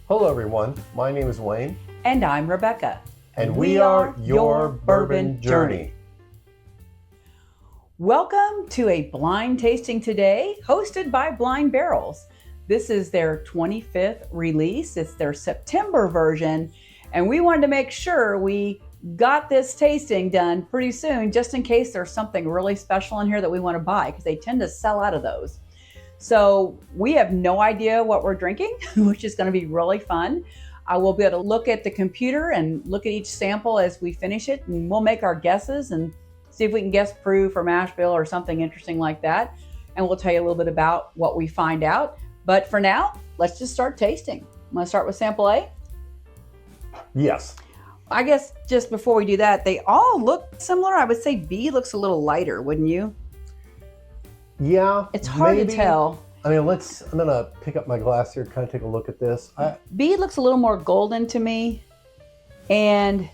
Hello everyone, my name is Wayne. And I'm Rebecca. And we are your Bourbon Journey. Welcome to a blind tasting today, hosted by Blind Barrels. This is their 25th release. It's their September version. And we wanted to make sure we got this tasting done pretty soon, just in case there's something really special in here that we want to buy, because they tend to sell out of those. So we have no idea what we're drinking, which is going to be really fun. I will be able to look at the computer and look at each sample as we finish it, and we'll make our guesses and see if we can guess proof or mash bill or something interesting like that. And we'll tell you a little bit about what we find out. But for now, let's just start tasting. I'm going to start with sample A. Yes. I guess just before we do that, they all look similar. I would say B looks a little lighter, wouldn't you? Yeah. It's hard to tell. I mean, I'm going to pick up my glass here, kind of take a look at this. B looks a little more golden to me. And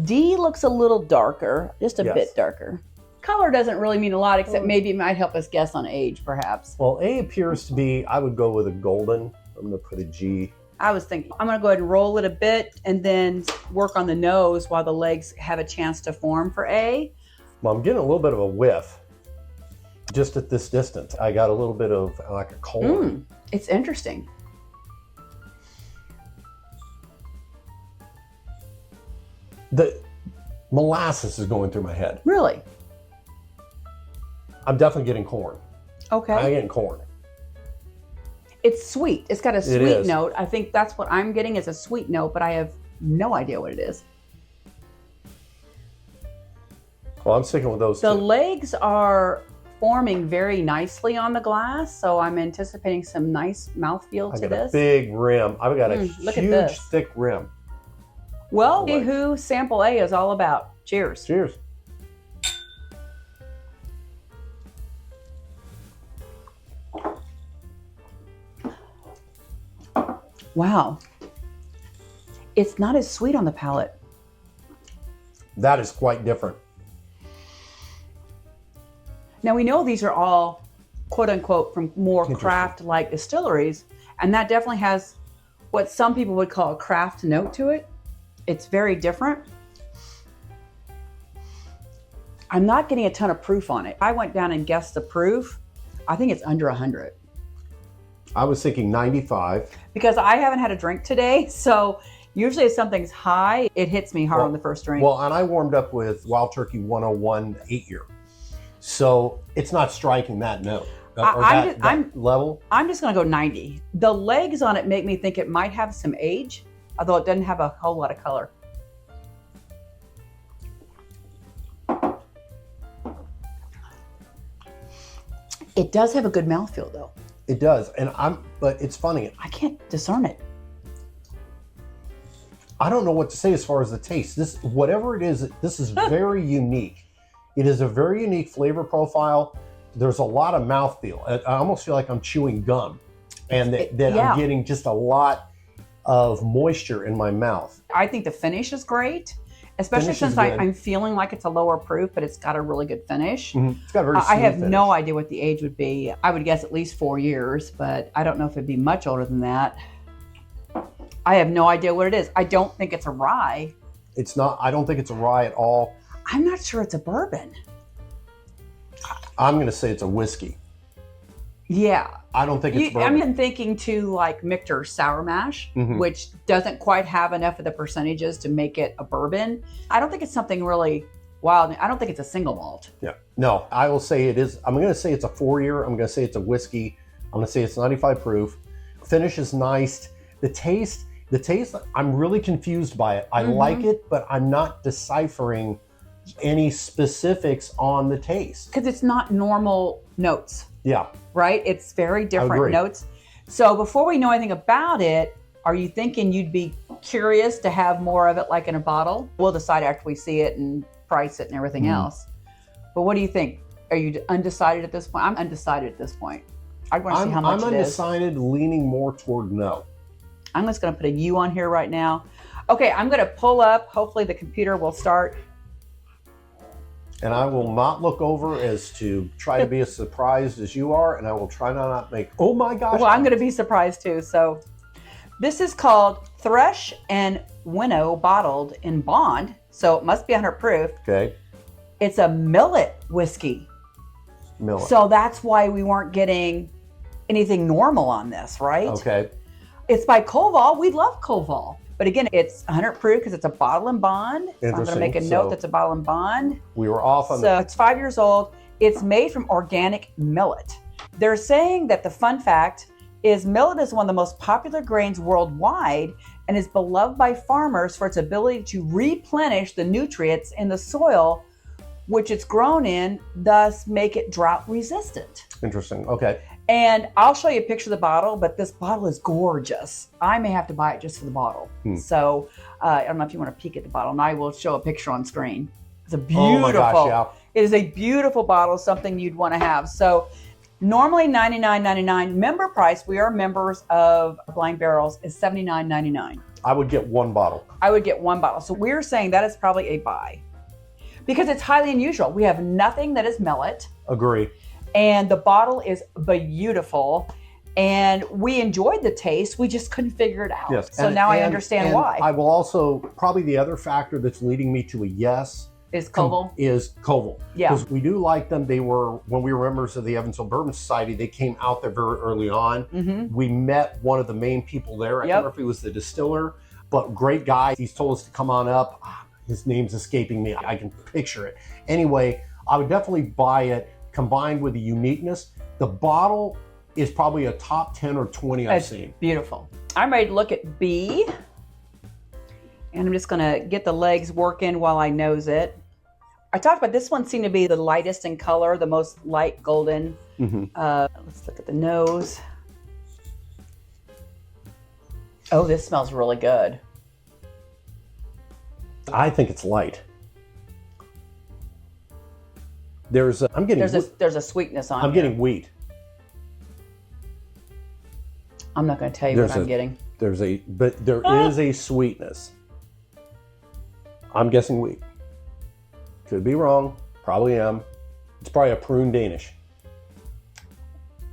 D looks a little darker, just a bit darker. Color doesn't really mean a lot, except maybe it might help us guess on age, perhaps. Well, A appears to be, I would go with a golden. I'm going to put a G. I was thinking, I'm going to go ahead and roll it a bit and then work on the nose while the legs have a chance to form for A. Well, I'm getting a little bit of a whiff just at this distance. I got a little bit of like a cold. It's interesting. The molasses is going through my head. Really? I'm definitely getting corn. Okay. I'm getting corn. It's sweet. It's got a sweet note. I think that's what I'm getting, is a sweet note, but I have no idea what it is. Well, I'm sticking with those two. The legs are forming very nicely on the glass, so I'm anticipating some nice mouthfeel to this. A big rim. I've got a huge, thick rim. Well, see who sample A is all about. Cheers. Cheers. Wow. It's not as sweet on the palate. That is quite different. Now, we know these are all, quote unquote, from more craft-like distilleries, and that definitely has what some people would call a craft note to it. It's very different. I'm not getting a ton of proof on it. I went down and guessed the proof. I think it's under 100. I was thinking 95. Because I haven't had a drink today, so usually if something's high, it hits me hard on the first drink. Well, and I warmed up with Wild Turkey 101 8-year. So it's not striking that note. That level. I'm just going to go 90. The legs on it make me think it might have some age, although it doesn't have a whole lot of color. It does have a good mouthfeel, though. It does, but it's funny. I can't discern it. I don't know what to say as far as the taste. Whatever it is, this is very unique. It is a very unique flavor profile. There's a lot of mouthfeel. I almost feel like I'm chewing gum, and that I'm getting just a lot of moisture in my mouth. I think the finish is great, especially since I'm feeling like it's a lower proof, but it's got a really good finish. It's got a very smooth I have finish. No idea what the age would be. I would guess at least 4 years, but I don't know if it'd be much older than that. I have no idea what it is. I don't think it's a rye. It's not. I don't think it's a rye at all. I'm not sure it's a bourbon. I'm going to say it's a whiskey. Yeah. I don't think it's bourbon. I'm thinking to like Michter's Sour Mash, which doesn't quite have enough of the percentages to make it a bourbon. I don't think it's something really wild. I don't think it's a single malt. Yeah. No, I will say it is. I'm going to say it's a 4-year. I'm going to say it's a whiskey. I'm going to say it's 95 proof. Finish is nice. The taste, I'm really confused by it. I like it, but I'm not deciphering any specifics on the taste. Because it's not normal notes. Yeah. Right? It's very different notes. So before we know anything about it, are you thinking you'd be curious to have more of it like in a bottle? We'll decide after we see it and price it and everything else. But what do you think? Are you undecided at this point? I'm undecided at this point. I want to see how much it is. I'm undecided, leaning more toward no. I'm just going to put a U on here right now. Okay, I'm going to pull up. Hopefully the computer will start. And I will not look over as to try to be as surprised as you are, and I will try not make, oh my gosh. Well, I'm going to be surprised too. So This is called Thresh and Winnow bottled in bond, so it must be 100 proof. Okay. It's a Millet whiskey. Millet. So that's why we weren't getting anything normal on this, right? Okay. It's by Koval. We love Koval. But again, it's 100 proof because it's a bottle and bond. So I'm going to make a note that's a bottle and bond. We were off on So it's 5 years old. It's made from organic millet. They're saying that the fun fact is millet is one of the most popular grains worldwide and is beloved by farmers for its ability to replenish the nutrients in the soil which it's grown in, thus make it drought resistant. Interesting. Okay. And I'll show you a picture of the bottle, but this bottle is gorgeous. I may have to buy it just for the bottle. So I don't know if you want to peek at the bottle, and I will show a picture on screen. It's a beautiful, oh my gosh, yeah. It is a beautiful bottle, something you'd want to have. So normally $99.99. Member price, we are members of Blind Barrels, is $79.99. I would get one bottle. I would get one bottle. So we're saying that is probably a buy because it's highly unusual. We have nothing that is millet. Agree. And the bottle is beautiful. And we enjoyed the taste. We just couldn't figure it out. Yes. So now I understand why. I will also, probably the other factor that's leading me to a yes Is Koval? Is Koval. Yeah. Because we do like them. They were, when we were members of the Evansville Bourbon Society, they came out there very early on. Mm-hmm. We met one of the main people there. I Yep. don't know if he was the distiller, but great guy. He's told us to come on up. His name's escaping me. I can picture it. Anyway, I would definitely buy it combined with the uniqueness. The bottle is probably a top 10 or 20 I've seen. Beautiful. I'm ready to look at B. And I'm just going to get the legs working while I nose it. I talked about this one seemed to be the lightest in color, the most light golden. Mm-hmm. Let's look at the nose. Oh, this smells really good. I think it's light. I'm getting there's a sweetness on it. I'm getting wheat. I'm not going to tell you what I'm getting. There is a sweetness. I'm guessing wheat. Could be wrong. Probably am. It's probably a prune Danish.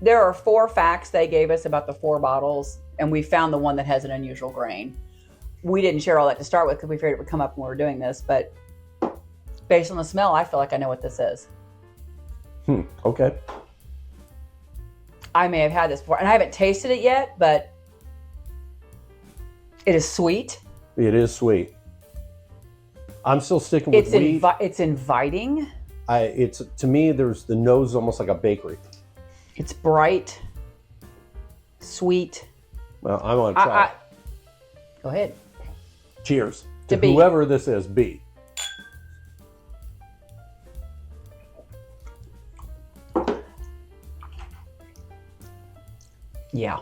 There are 4 facts they gave us about the 4 bottles, and we found the one that has an unusual grain. We didn't share all that to start with because we figured it would come up when we were doing this, but based on the smell, I feel like I know what this is. Okay. I may have had this before, and I haven't tasted it yet, but it is sweet. It is sweet. I'm still sticking with wheat. It's inviting. To me, there's the nose is almost like a bakery. It's bright, sweet. Well, I want to try. Go ahead. Cheers To to B. whoever this is. B. Yeah.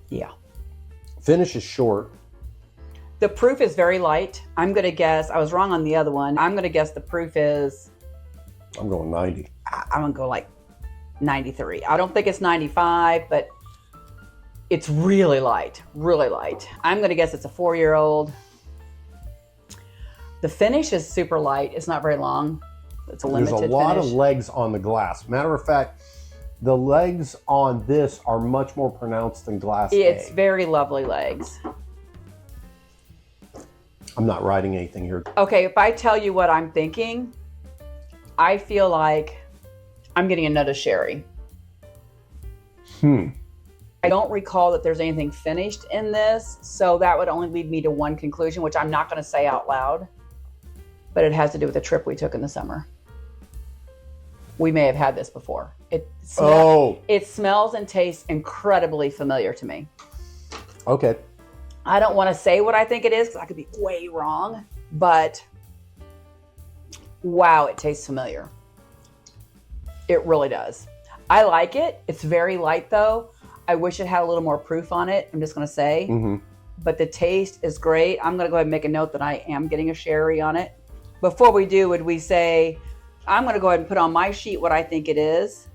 Yeah. Finish is short. The proof is very light. I'm going to guess, I was wrong on the other one. I'm going to guess the proof is, I'm going 90. I'm going to go like 93. I don't think it's 95, but it's really light, really light. I'm going to guess it's a 4-year-old. The finish is super light. It's not very long. It's a limited There's a lot finish. of legs on the glass. Matter of fact, the legs on this are much more pronounced than glass It's A. very lovely legs. I'm not writing anything here. Okay, if I tell you what I'm thinking, I feel like I'm getting another sherry. I don't recall that there's anything finished in this, so that would only lead me to one conclusion, which I'm not going to say out loud, but it has to do with the trip we took in the summer. We may have had this before. It smells and tastes incredibly familiar to me. Okay. I don't want to say what I think it is because I could be way wrong, but wow, it tastes familiar. It really does. I like it. It's very light though. I wish it had a little more proof on it, I'm just going to say. But the taste is great. I'm going to go ahead and make a note that I am getting a sherry on it. Before we do, would we say, I'm going to go ahead and put on my sheet what I think it is.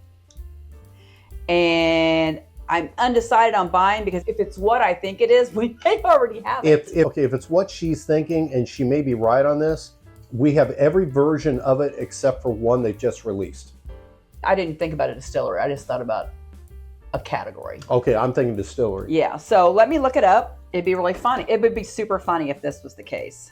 And I'm undecided on buying because if it's what I think it is, we may already have it. If it's what she's thinking, and she may be right on this, we have every version of it except for one they just released. I didn't think about a distillery. I just thought about a category. Okay, I'm thinking distillery. Yeah, so let me look it up. It'd be really funny. It would be super funny if this was the case.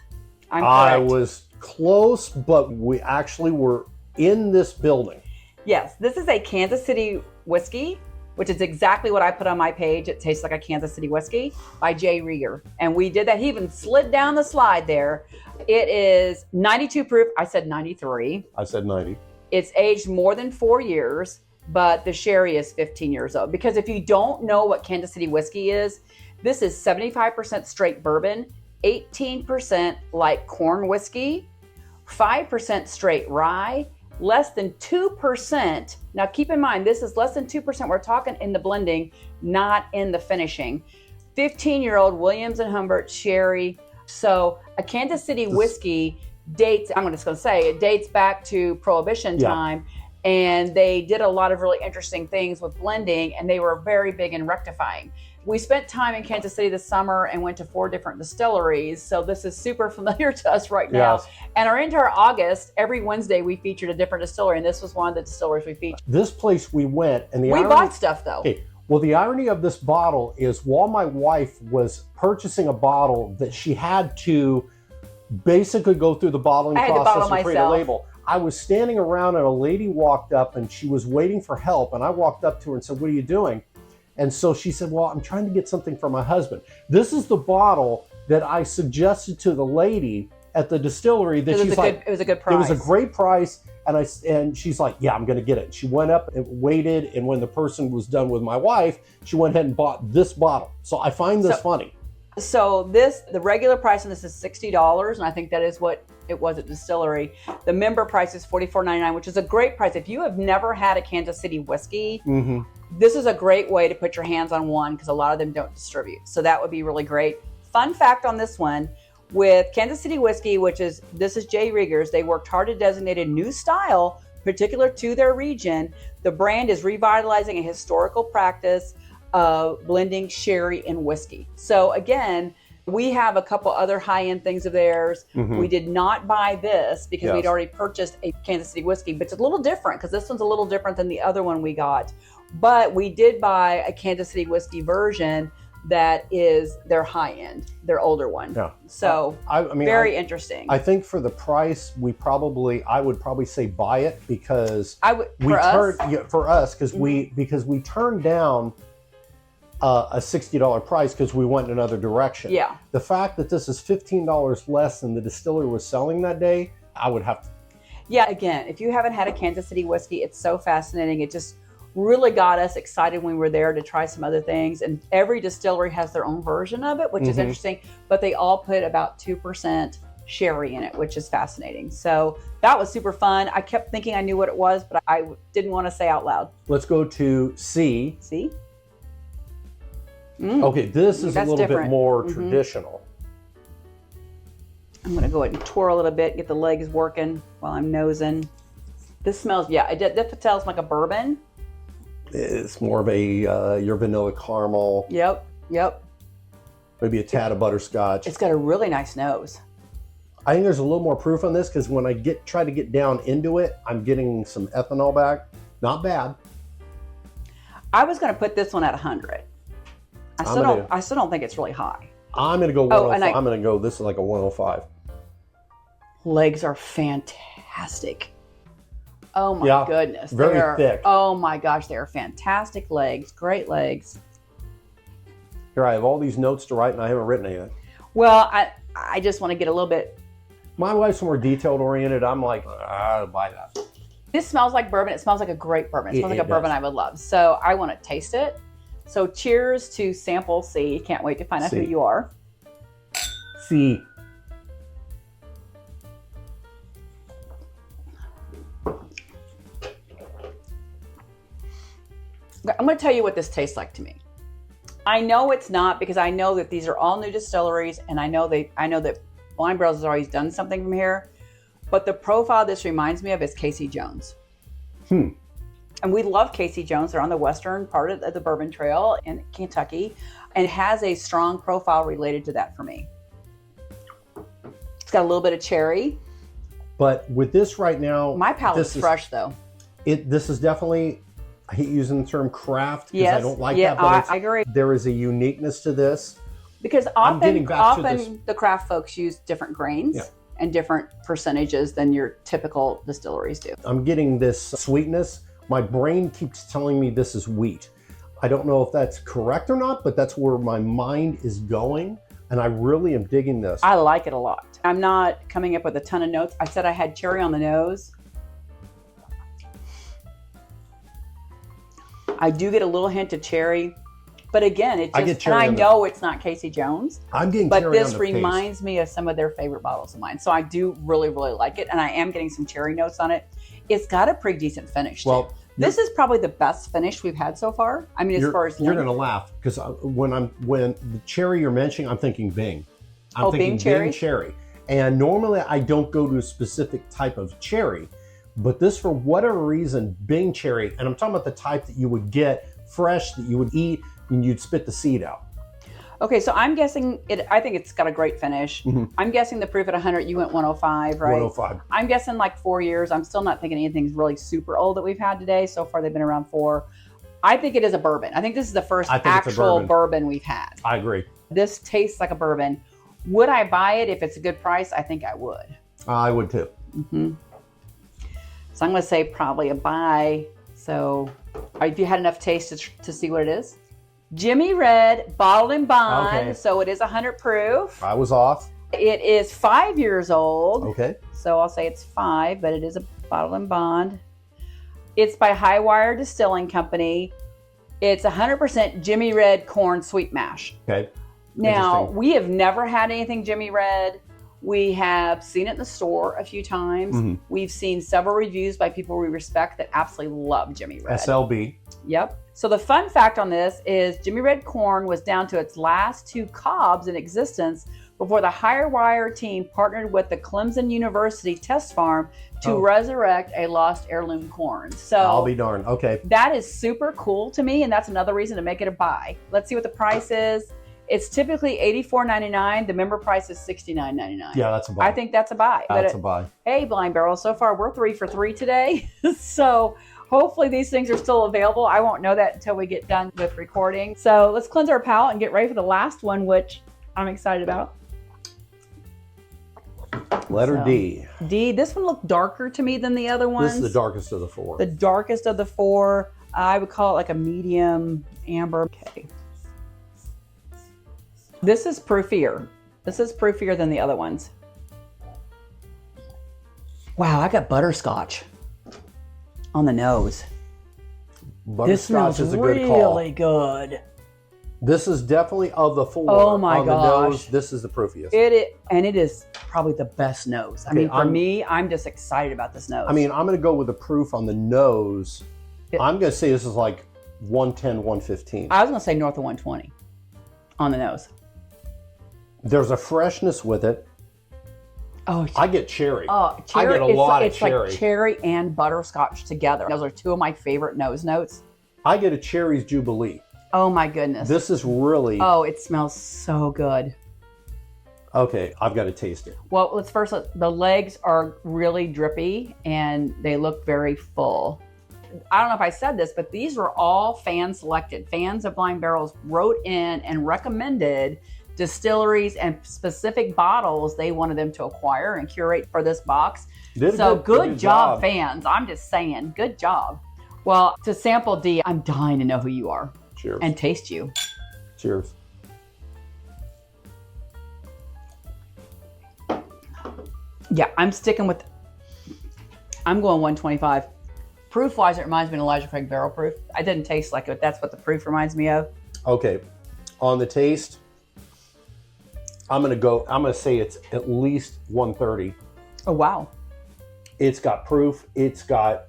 I was close, but we actually were in this building. Yes, this is a Kansas City whiskey, which is exactly what I put on my page. It tastes like a Kansas City whiskey by Jay Rieger. And we did that. He even slid down the slide there. It is 92 proof. I said 93. I said 90. It's aged more than 4 years, but the sherry is 15 years old. Because if you don't know what Kansas City whiskey is, this is 75% straight bourbon, 18% light corn whiskey, 5% straight rye, less than 2%. Now keep in mind, this is less than 2%. We're talking in the blending, not in the finishing. 15-year-old Williams and Humbert sherry. So a Kansas City whiskey dates, I'm just going to say, it dates back to Prohibition time. And they did a lot of really interesting things with blending, and they were very big in rectifying. We spent time in Kansas City this summer and went to 4 different distilleries. So this is super familiar to us right now. Yes. And our entire August, every Wednesday, we featured a different distillery. And this was one of the distilleries we featured. This place we went, and we bought stuff though. Okay. Well, the irony of this bottle is while my wife was purchasing a bottle that she had to basically go through the bottling process and create a label, I was standing around and a lady walked up and she was waiting for help. And I walked up to her and said, "What are you doing?" And so she said, "Well, I'm trying to get something for my husband." This is the bottle that I suggested to the lady at the distillery that she's like, it was a good price. It was a great price. And she's like, "Yeah, I'm going to get it." She went up and waited. And when the person was done with my wife, she went ahead and bought this bottle. So I find this funny. So the regular price on this is $60. And I think that is what it was at distillery. The member price is $44.99, which is a great price. If you have never had a Kansas City whiskey, this is a great way to put your hands on one because a lot of them don't distribute. So that would be really great. Fun fact on this one, with Kansas City whiskey, this is Jay Rieger's, they worked hard to designate a new style particular to their region. The brand is revitalizing a historical practice of blending sherry and whiskey. So again, we have a couple other high-end things of theirs. We did not buy this because we'd already purchased a Kansas City whiskey, but it's a little different because this one's a little different than the other one we got. But we did buy a Kansas City whiskey version that is their high-end, their older one. Yeah. So I mean, very interesting. I think for the price, I would probably say buy it because for us because we turned down a $60 price because we went in another direction. Yeah. The fact that this is $15 less than the distillery was selling that day, I would have to. Yeah, again, if you haven't had a Kansas City whiskey, it's so fascinating. It just really got us excited when we were there to try some other things. And every distillery has their own version of it, which is interesting. But they all put about 2% sherry in it, which is fascinating. So that was super fun. I kept thinking I knew what it was, but I didn't want to say out loud. Let's go to C. C? Okay, this is a little bit more traditional. I'm going to go ahead and twirl a little bit, get the legs working while I'm nosing. This smells, it smells like a bourbon. It's more of a your vanilla caramel. Yep. Maybe a tad of butterscotch. It's got a really nice nose. I think there's a little more proof on this because when I try to get down into it, I'm getting some ethanol back. Not bad. I was going to put this one at 100. I still don't think it's really high. I'm going to go 105. I'm going to go, this is like a 105. Legs are fantastic. Oh my goodness. Very thick. Oh my gosh, they are fantastic legs. Great legs. Here, I have all these notes to write and I haven't written anything. Well, I just want to get a little bit. My wife's more detailed oriented. I'm like, I'll buy that. This smells like bourbon. It smells like a great bourbon. It smells like a bourbon I would love. So I want to taste it. So cheers to sample C. Can't wait to find out who you are. C. I'm going to tell you what this tastes like to me. I know it's not because I know that these are all new distilleries and I know that Blind Barrels has always done something from here. But the profile this reminds me of is Casey Jones. And we love Casey Jones. They're on the western part of the Bourbon Trail in Kentucky and has a strong profile related to that for me. It's got a little bit of cherry. But with this right now... My palate's fresh though. This is definitely... I hate using the term craft because I don't like that. But I agree. There is a uniqueness to this. Because I'm getting back to this. often the craft folks use different grains Yeah. and different percentages than your typical distilleries do. I'm getting this sweetness. My brain keeps telling me this is wheat. I don't know if that's correct or not, but that's where my mind is going. And I really am digging this. I like it a lot. I'm not coming up with a ton of notes. I said I had cherry on the nose. I do get a little hint of cherry, but again, it I get just, cherry and I on the- know it's not Casey Jones, I'm getting but cherry this on the taste. reminds me of some of their favorite bottles of mine. So I do really, really like it. And I am getting some cherry notes on it. It's got a pretty decent finish too. Well, This is probably the best finish we've had so far. I mean, as far as you're length. gonna laugh because when the cherry you're mentioning, I'm thinking Bing. I'm Oh, thinking Bing cherry? cherry. And normally I don't go to a specific type of cherry, but this, for whatever reason, Bing cherry, and I'm talking about the type that you would get fresh, that you would eat and you'd spit the seed out. Okay, so I'm guessing it. I think it's got a great finish. Mhm. I'm guessing the proof at 100. You went 105, right? 105. I'm guessing like 4 years. I'm still not thinking anything's really super old that we've had today. So far, they've been around 4. I think it is a bourbon. I think this is the first I think it's a actual bourbon. bourbon we've had. I agree. This tastes like a bourbon. Would I buy it if it's a good price? I think I would. I would too. hmm So I'm going to say probably a buy. So have you had enough taste to see what it is? Jimmy Red, bottled in bond. Okay. So it is 100 proof. I was off. It is 5 years old. Okay. So I'll say it's 5, but it is a bottled in bond. It's by Highwire Distilling Company. It's 100% Jimmy Red corn sweet mash. Okay. Now, Interesting. we have never had anything Jimmy Red. We have seen it in the store a few times. Mhm. We've seen several reviews by people we respect that absolutely love Jimmy Red. SLB. Yep. So the fun fact on this is Jimmy Red corn was down to its last 2 cobs in existence before the Highwire team partnered with the Clemson University test farm to resurrect a lost heirloom corn. So I'll be darned. Okay. that is super cool to me, and that's another reason to make it a buy. Let's see what the price is. It's typically $84.99. The member price is $69.99. Yeah, that's a buy. I think that's a buy. That's a buy. Hey, Blind Barrel, so far we're 3 for 3 today. So hopefully these things are still available. I won't know that until we get done with recording. So let's cleanse our palate and get ready for the last one, which I'm excited about. Letter So, D. D. This one looked darker to me than the other ones. This is the darkest of the 4. The darkest of the 4. I would call it like a medium amber. Okay. This is proofier. This is proofier than the other ones. Wow, I got butterscotch on the nose. This Butterscotch smells is a good call. really good. This is definitely of the 4. Oh my on the gosh. nose, this is the proofiest. It is probably the best nose. I Okay, mean, for me, I'm just excited about this nose. I mean, I'm going to go with the proof on the nose. I'm going to say this is like 110, 115. I was going to say north of 120 on the nose. There's a freshness with it. Oh, I get cherry. cherry. I get a lot of it's cherry. like cherry and butterscotch together. Those are 2 of my favorite nose notes. I get a cherry's jubilee. Oh my goodness. This is really... Oh, it smells so good. Okay, I've got to taste it. Well, the legs are really drippy and they look very full. I don't know if I said this, but these were all fan selected. Fans of Blind Barrels wrote in and recommended distilleries and specific bottles they wanted them to acquire and curate for this box. So good job, fans. I'm just saying, good job. Well, to sample D, I'm dying to know who you are. Cheers. And taste you. Cheers. Yeah, I'm going 125. Proof-wise, it reminds me of Elijah Craig Barrel Proof. I didn't taste like it, but that's what the proof reminds me of. Okay, on the taste, I'm gonna say it's at least 130. Oh, wow. It's got proof. It's got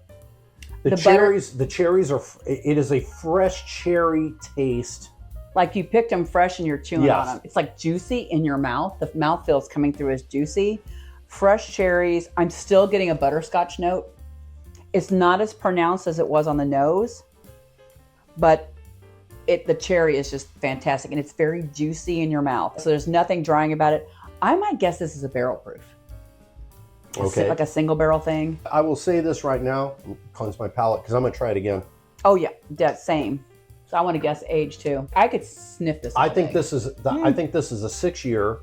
the butter- cherries. The cherries are. It is a fresh cherry taste. Like you picked them fresh and you're chewing Yes. on them. It's like juicy in your mouth. The mouthfeel is coming through as juicy. Fresh cherries. I'm still getting a butterscotch note. It's not as pronounced as it was on the nose, but the cherry is just fantastic and it's very juicy in your mouth. So there's nothing drying about it. I might guess this is a barrel proof. Okay. Like a single barrel thing. I will say this right now. Cleanse my palate because I'm gonna try it again. Oh yeah, same. So I want to guess age too. I could sniff this. I think this is I think this is a 6-year.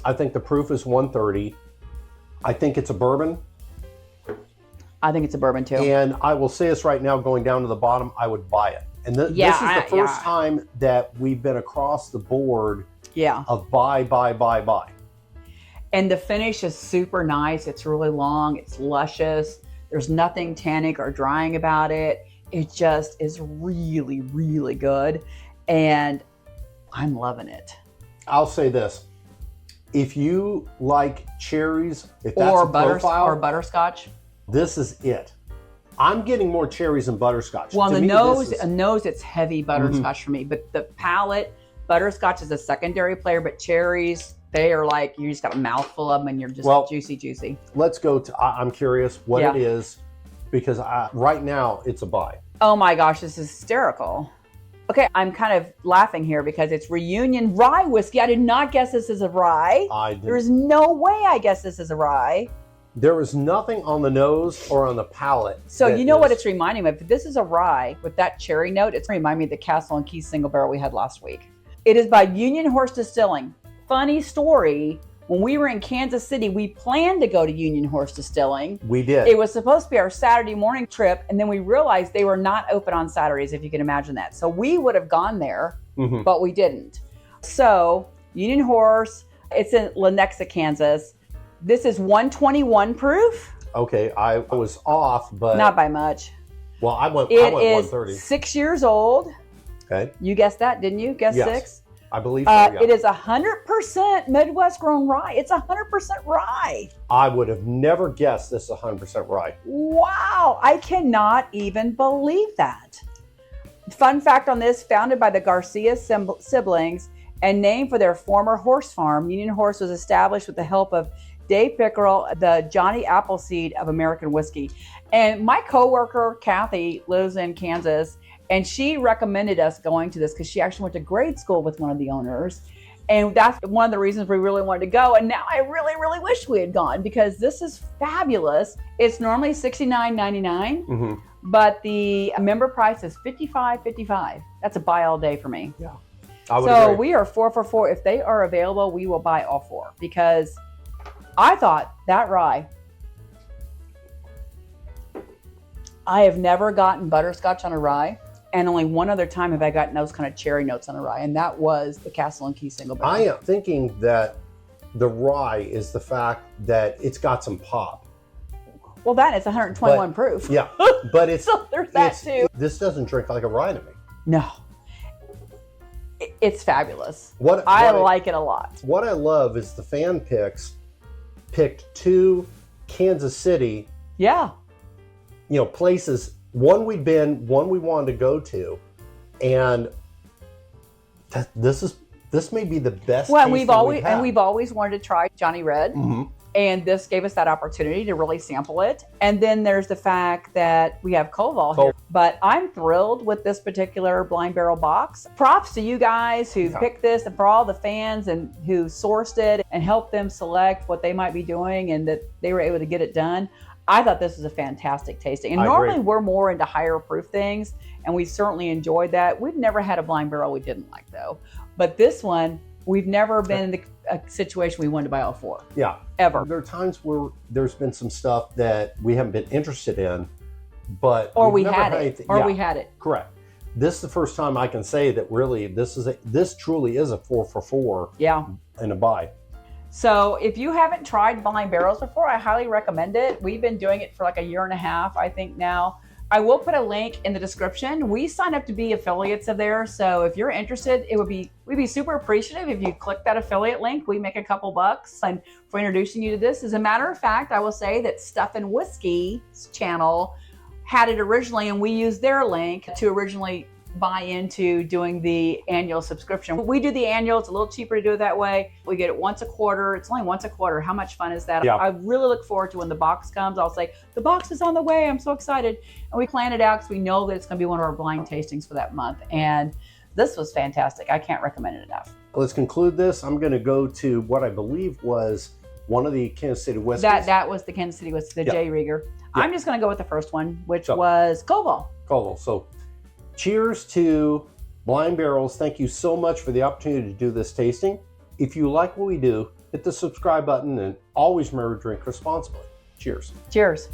I think the proof is 130. I think it's a bourbon. I think it's a bourbon too. And I will say this right now, going down to the bottom, I would buy it. And this is the first time that we've been across the board of buy. And the finish is super nice. It's really long. It's luscious. There's nothing tannic or drying about it. It just is really, really good. And I'm loving it. I'll say this. If you like cherries, if that's a profile, or butterscotch, this is it. I'm getting more cherries than butterscotch. Well, the nose, it's heavy butterscotch for me. But the palate, butterscotch is a secondary player, but cherries, they are like, you just got a mouthful of them and you're just juicy. Let's go to, I'm curious what it is, because right now it's a buy. Oh my gosh, this is hysterical. Okay, I'm kind of laughing here because it's Reunion Rye Whiskey. I did not guess this is a rye. There's no way I guess this is a rye. There is nothing on the nose or on the palate. So you know what it's reminding me of? This is a rye with that cherry note. It's reminding me of the Castle and Key single barrel we had last week. It is by Union Horse Distilling. Funny story, when we were in Kansas City, we planned to go to Union Horse Distilling. We did. It was supposed to be our Saturday morning trip, and then we realized they were not open on Saturdays, if you can imagine that. So we would have gone there, but we didn't. So Union Horse, it's in Lenexa, Kansas. This is 121 proof. Okay, I was off, but not by much. Well, I went 130. It is 6 years old. Okay. You guessed that, didn't you? Guess 6? I believe so, yeah. It is 100% Midwest grown rye. It's 100% rye. I would have never guessed this is 100% rye. Wow, I cannot even believe that. Fun fact on this, founded by the Garcia siblings and named for their former horse farm, Union Horse was established with the help of Dave Pickerel, the Johnny Appleseed of American whiskey. And my coworker, Kathy, lives in Kansas, and she recommended us going to this because she actually went to grade school with one of the owners. And that's one of the reasons we really wanted to go. And now I really, really wish we had gone because this is fabulous. It's normally $69.99, but the member price is $55.55. That's a buy all day for me. Yeah. So we are 4 for 4. If they are available, we will buy all 4 because I thought that rye. I have never gotten butterscotch on a rye. And only one other time have I gotten those kind of cherry notes on a rye, and that was the Castle and Key single barrel. I am thinking that the rye is the fact that it's got some pop. Well, that is 121 proof. Yeah, but it's so there's that too. This doesn't drink like a rye to me. No, it's fabulous. I like it a lot. What I love is the fan picked 2 Kansas City. Yeah. Places. One we'd been, one we wanted to go to, and this may be the best. Well, we've always wanted to try Johnny Red, and this gave us that opportunity to really sample it. And then there's the fact that we have Koval here. But I'm thrilled with this particular blind barrel box. Props to you guys who picked this, and for all the fans and who sourced it and helped them select what they might be doing, and that they were able to get it done. I thought this was a fantastic tasting. And normally we're more into higher proof things, and we certainly enjoyed that. We've never had a blind barrel we didn't like, though. But this one, we've never been in a situation we wanted to buy all 4. Yeah. Ever. There are times where there's been some stuff that we haven't been interested in, but we had it. Correct. This is the first time I can say that really this truly is a 4 for 4. Yeah. And a buy. So if you haven't tried blind barrels before, I highly recommend it. We've been doing it for like a year and a half, I think now. I will put a link in the description. We signed up to be affiliates of theirs. So if you're interested, we'd be super appreciative if you click that affiliate link. We make a couple bucks and for introducing you to this. As a matter of fact, I will say that Stuff and Whiskey's channel had it originally, and we used their link to originally buy into doing the annual subscription. We do the annual. It's a little cheaper to do it that way. We get it once a quarter. It's only once a quarter. How much fun is that? Yeah. I really look forward to when the box comes. I'll say, the box is on the way. I'm so excited. And we plan it out because we know that it's going to be one of our blind tastings for that month. And this was fantastic. I can't recommend it enough. Let's conclude this. I'm going to go to what I believe was one of the Kansas City whiskeys. That was the Kansas City whiskey, the J. Rieger. Yeah. I'm just going to go with the first one, which was Koval. So cheers to Blind Barrels, thank you so much for the opportunity to do this tasting. If you like what we do, hit the subscribe button and always remember to drink responsibly. Cheers. Cheers.